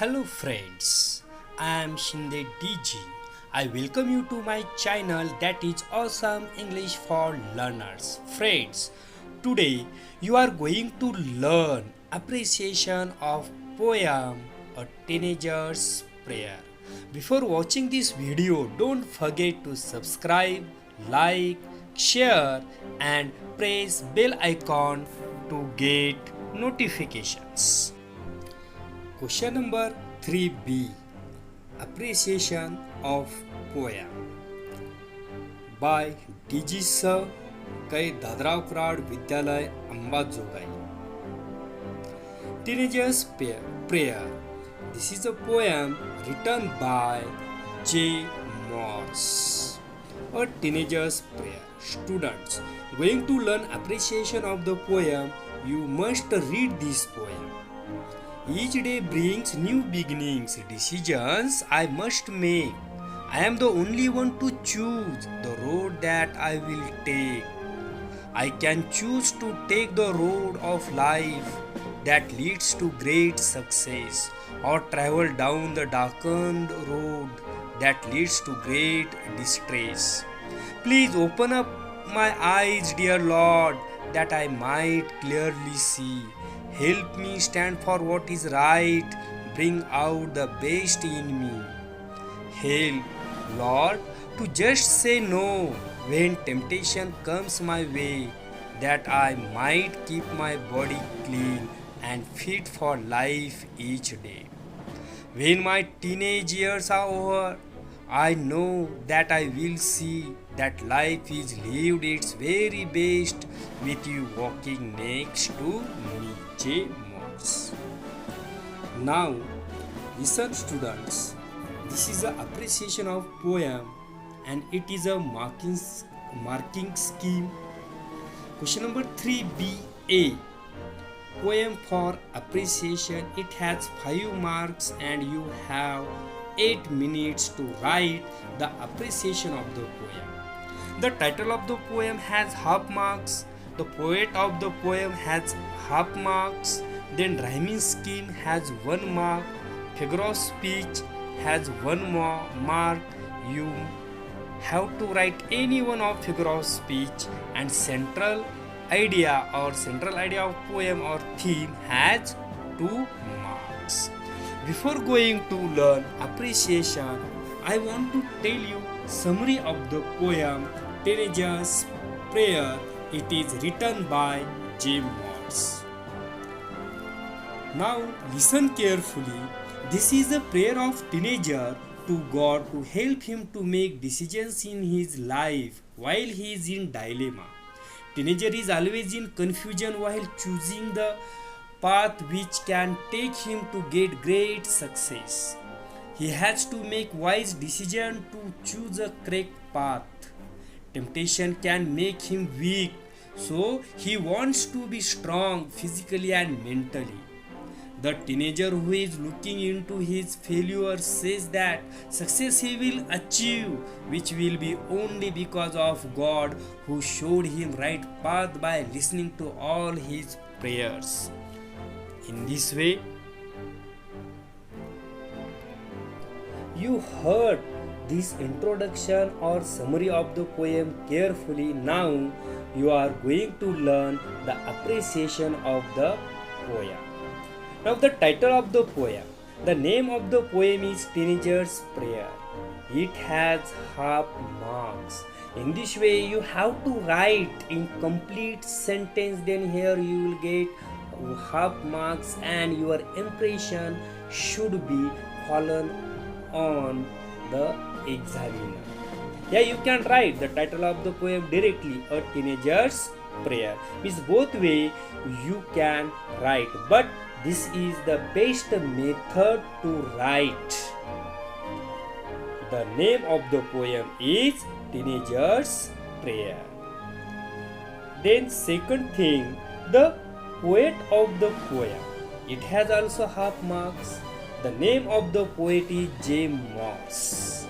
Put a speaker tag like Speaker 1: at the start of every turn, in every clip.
Speaker 1: Hello friends, I am Shinde DG. I welcome you to my channel that is Awesome English for Learners. Friends, today you are going to learn appreciation of poem A Teenager's Prayer. Before watching this video, don't forget to subscribe, like, share and press bell icon to get notifications. Question number 3b. Appreciation of Poem by D.G. Sir, कै दादराव कराड विद्यालय Ambajogai. Teenager's Prayer. This is a poem written by J. Morse. A Teenager's Prayer. Students, going to learn appreciation of the poem, you must read this poem. Each day brings new beginnings, decisions I must make. I am the only one to choose the road that I will take. I can choose to take the road of life that leads to great success, or travel down the darkened road that leads to great distress. Please open up my eyes, dear Lord, that I might clearly see. Help me stand for what is right, bring out the best in me. Help, Lord, to just say no when temptation comes my way, that I might keep my body clean and fit for life each day. When my teenage years are over, I know that I will see that life is lived its very best with you walking next to me. J. Morse. Now, listen students, this is an appreciation of poem and it is a marking scheme. Question number 3ba. Poem for appreciation. It has 5 marks and you have 8 minutes to write the appreciation of the poem. The title of the poem has half marks. The poet of the poem has half marks. Then rhyming scheme has 1 mark. Figure of speech has 1 more mark. You have to write any one of figure of speech, and central idea of poem or theme has 2 marks. Before going to learn appreciation, I want to tell you summary of the poem Teenager's Prayer. It is written by J. Morse. Now listen carefully. This is a prayer of teenager to God to help him to make decisions in his life while he is in dilemma. Teenager is always in confusion while choosing the path which can take him to get great success. He has to make wise decision to choose a correct path. Temptation can make him weak, so he wants to be strong physically and mentally. The teenager who is looking into his failure says that success he will achieve, which will be only because of God who showed him right path by listening to all his prayers. In this way, you heard this introduction or summary of the poem carefully. Now you are going to learn the appreciation of the poem. Now the title of the poem. The name of the poem is Teenager's Prayer. It has half marks. In this way you have to write in complete sentence, then here you will get half marks and your impression should be fallen on the examiner. Yeah, you can write the title of the poem directly, A Teenager's Prayer. Means both way you can write, but this is the best method to write. The name of the poem is Teenager's Prayer. Then second thing, the poet of the poem. It has also half marks. The name of the poet is J. Morse.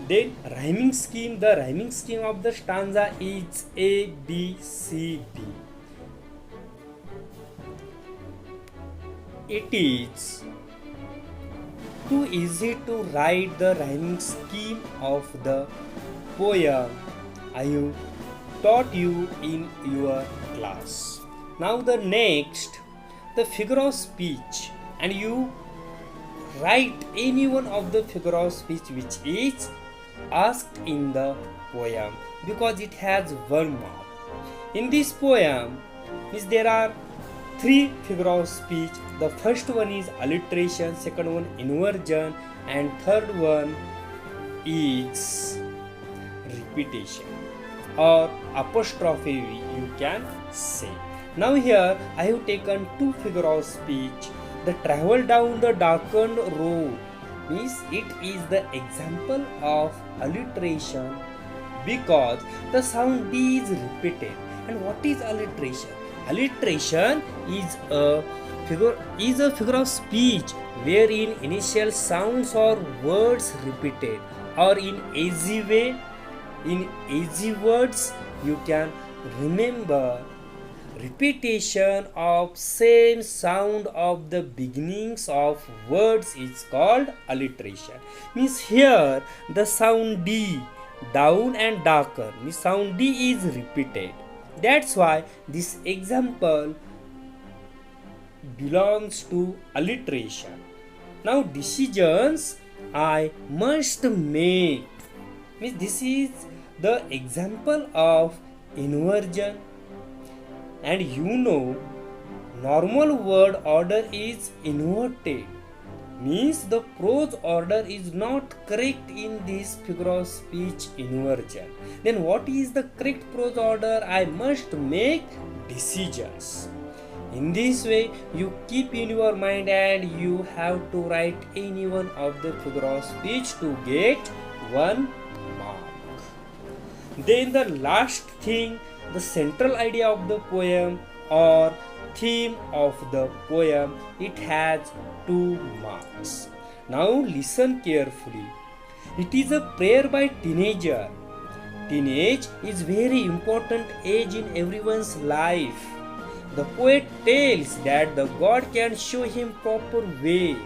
Speaker 1: Then rhyming scheme. The rhyming scheme of the stanza is A, B, C, D. it is too easy to write the rhyming scheme of the poem I have taught you in your class. Now the next, the figure of speech, and you write any one of the figure of speech which is asked in the poem because it has 1 mark. In this poem, there are 3 figure of speech. The first one is alliteration, second one inversion, and third one is repetition or apostrophe you can say. Now here I have taken 2 figure of speech. The travel down the darkened road means it is the example of alliteration because the sound D is repeated. And what is alliteration? Alliteration is a figure of speech wherein initial sounds or words repeated, or in easy words you can remember repetition of same sound of the beginnings of words is called alliteration. Means here the sound D, down and darker, means sound D is repeated. That's why this example belongs to alliteration. Now decisions I must make, means this is the example of inversion. And normal word order is inverted, means the prose order is not correct in this figure of speech inversion. Then what is the correct prose order? I must make decisions. In this way you keep in your mind and you have to write any one of the figure of speech to get 1 mark. Then the last thing, the central idea of the poem or theme of the poem, it has 2 marks. Now listen carefully. It is a prayer by teenager. Teenage is very important age in everyone's life. The poet tells that the God can show him proper way.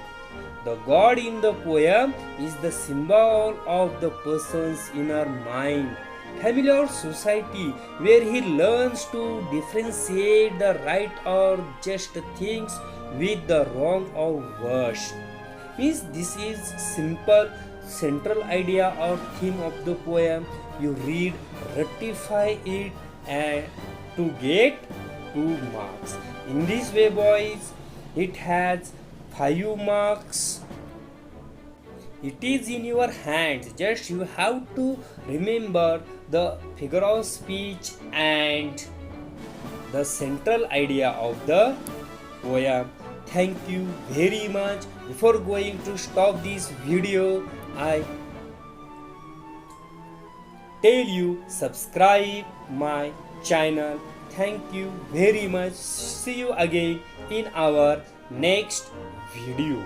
Speaker 1: The God in the poem is the symbol of the person's inner mind, family or society, where he learns to differentiate the right or just things with the wrong or worst. Means this is simple central idea or theme of the poem. You read, rectify it and to get 2 marks. In this way boys, it has 5 marks. It is in your hands. Just you have to remember the figure of speech and the central idea of the poem. Thank you very much. Before going to stop this video, I tell you subscribe my channel. Thank you very much. See you again in our next video.